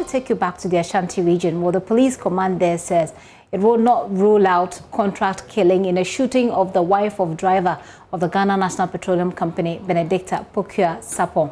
take you back to the Ashanti region, where the police command there says it will not rule out contract killing in a shooting of the wife of driver of the Ghana National Petroleum Company, Benedicta Pokua Sapon,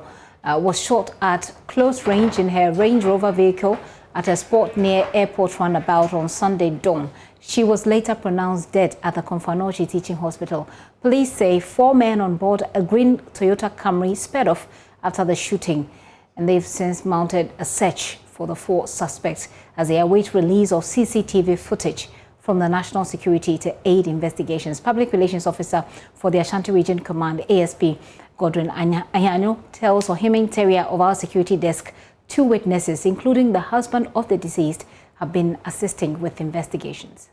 was shot at close range in her Range Rover vehicle at a spot near airport roundabout on Sunday dawn. She was later pronounced dead at the Komfanochi Teaching Hospital. Police say 4 men on board a green Toyota Camry sped off after the shooting, and they've since mounted a search for the 4 suspects as they await release of CCTV footage from the National Security to aid investigations. Public Relations Officer for the Ashanti Region Command, ASP Godwin Anyanyo, tells Ohiming Terrier of our security desk 2 witnesses, including the husband of the deceased, have been assisting with investigations.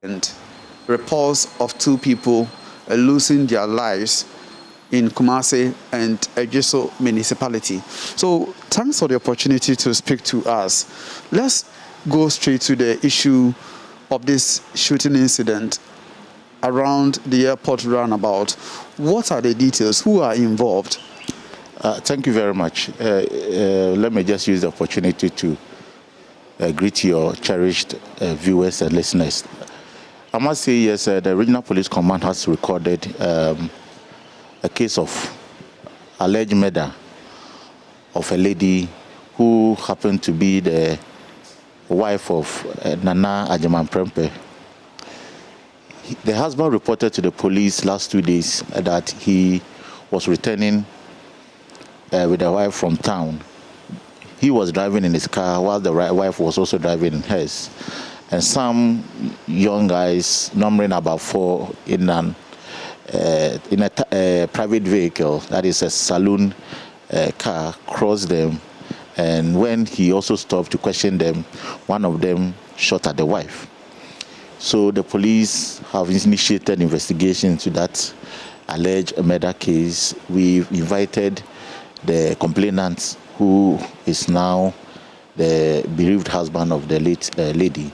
And reports of 2 people losing their lives in Kumasi and Ejiso municipality. So thanks for the opportunity to speak to us. Let's go straight to the issue of this shooting incident around the airport roundabout. What are the details? Who are involved? Thank you very much. Let me just use the opportunity to greet your cherished viewers and listeners. I must say, yes, the Regional Police Command has recorded a case of alleged murder of a lady who happened to be the wife of Nana Ajiman Prempe. The husband reported to the police last 2 days that he was returning with the wife from town. He was driving in his car while the wife was also driving in hers. And some young guys, numbering about 4, in a private vehicle, that is a saloon car, crossed them. And when he also stopped to question them, one of them shot at the wife. So the police have initiated investigation into that alleged murder case. We've invited the complainant, who is now the bereaved husband of the late lady.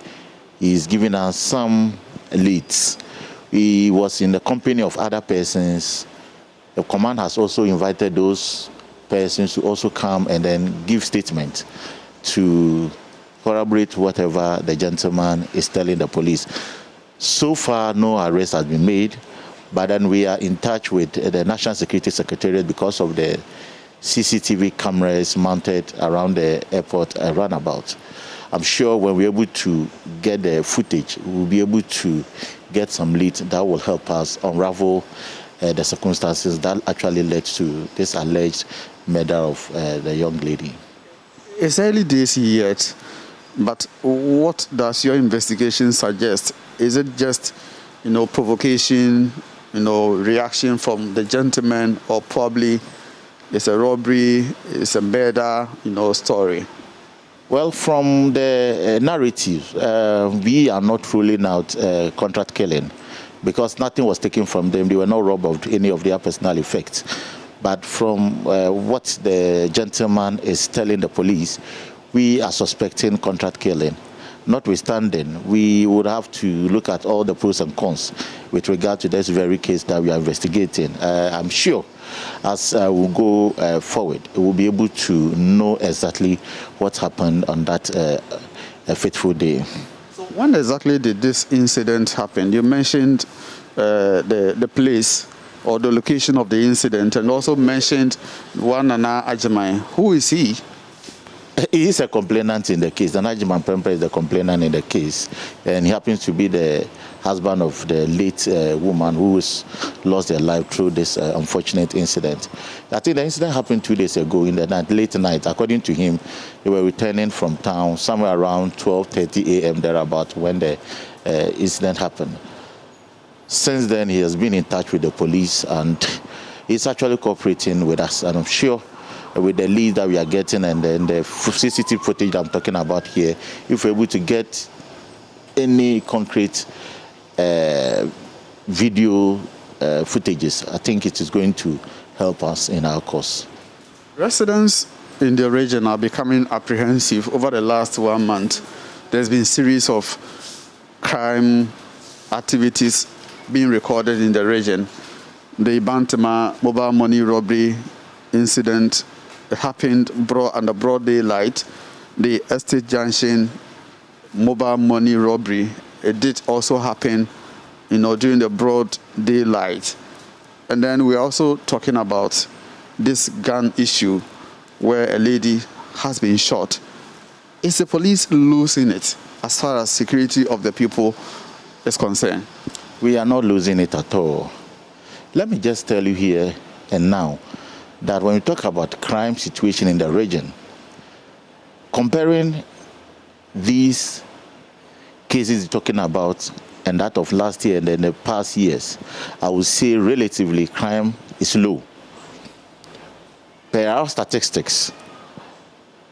He's given us some leads. He was in the company of other persons. The command has also invited those persons to also come and then give statement to corroborate whatever the gentleman is telling the police. So far, no arrest has been made, but then we are in touch with the National Security Secretariat because of the CCTV cameras mounted around the airport runabout. I'm sure when we're able to get the footage, we'll be able to get some leads that will help us unravel the circumstances that actually led to this alleged murder of the young lady. It's early days yet, but what does your investigation suggest? Is it just, provocation, reaction from the gentleman, or probably it's a robbery, it's a murder, story? Well, from the narrative, we are not ruling out contract killing because nothing was taken from them. They were not robbed of any of their personal effects. But from what the gentleman is telling the police, we are suspecting contract killing. Notwithstanding, we would have to look at all the pros and cons with regard to this very case that we are investigating. I'm sure as we go forward, we'll be able to know exactly what happened on that fateful day. So when exactly did this incident happen? You mentioned the place or the location of the incident, and also mentioned one Nana Ajimai. Who is he? He is a complainant in the case. Nana Ajiman Prempe is the complainant in the case, and he happens to be the husband of the late woman who lost their life through this unfortunate incident. I think the incident happened 2 days ago in the night, late night. According to him, they were returning from town somewhere around 12:30 a.m. thereabout when the incident happened. Since then, he has been in touch with the police, and he's actually cooperating with us. And I'm sure with the lead that we are getting and then the CCTV footage that I'm talking about here, if we're able to get any concrete video footages, I think it is going to help us in our cause. Residents in the region are becoming apprehensive. Over the last 1 month, there's been a series of crime activities being recorded in the region. The Bantama mobile money robbery incident happened under broad daylight. the Estate Junction mobile money robbery. It did also happen, during the broad daylight. And then we're also talking about this gun issue where a lady has been shot. Is the police losing it as far as security of the people is concerned? We are not losing it at all. Let me just tell you here and now that when we talk about crime situation in the region, comparing these cases you're talking about and that of last year and then the past years, I would say relatively crime is low. Per our statistics,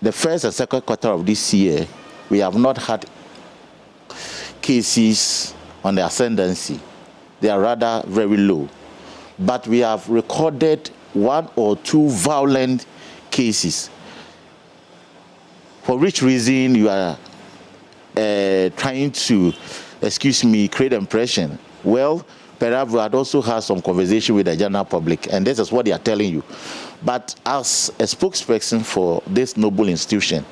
the first and second quarter of this year, we have not had cases on the ascendancy. They are rather very low. But we have recorded 1 or 2 violent cases. For which reason you are trying to, create impression? Well, perhaps we had also had some conversation with the general public, and this is what they are telling you. But as a spokesperson for this noble institution,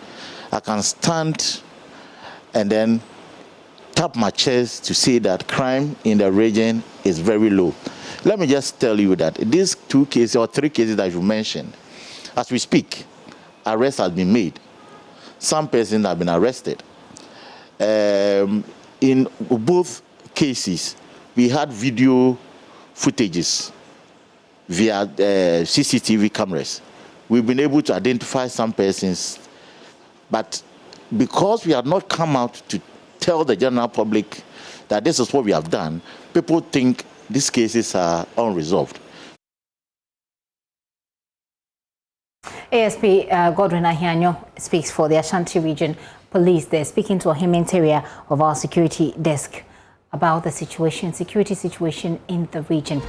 I can stand and then tap my chest to say that crime in the region is very low. Let me just tell you that these 2 cases or 3 cases that you mentioned, as we speak, arrest has been made. Some persons have been arrested. In both cases, we had video footages via CCTV cameras. We've been able to identify some persons, but because we have not come out to tell the general public that this is what we have done, people think these cases are unresolved. ASP Godwin Ahianyo speaks for the Ashanti Region Police. They're speaking to him interior of our security desk about the security situation in the region.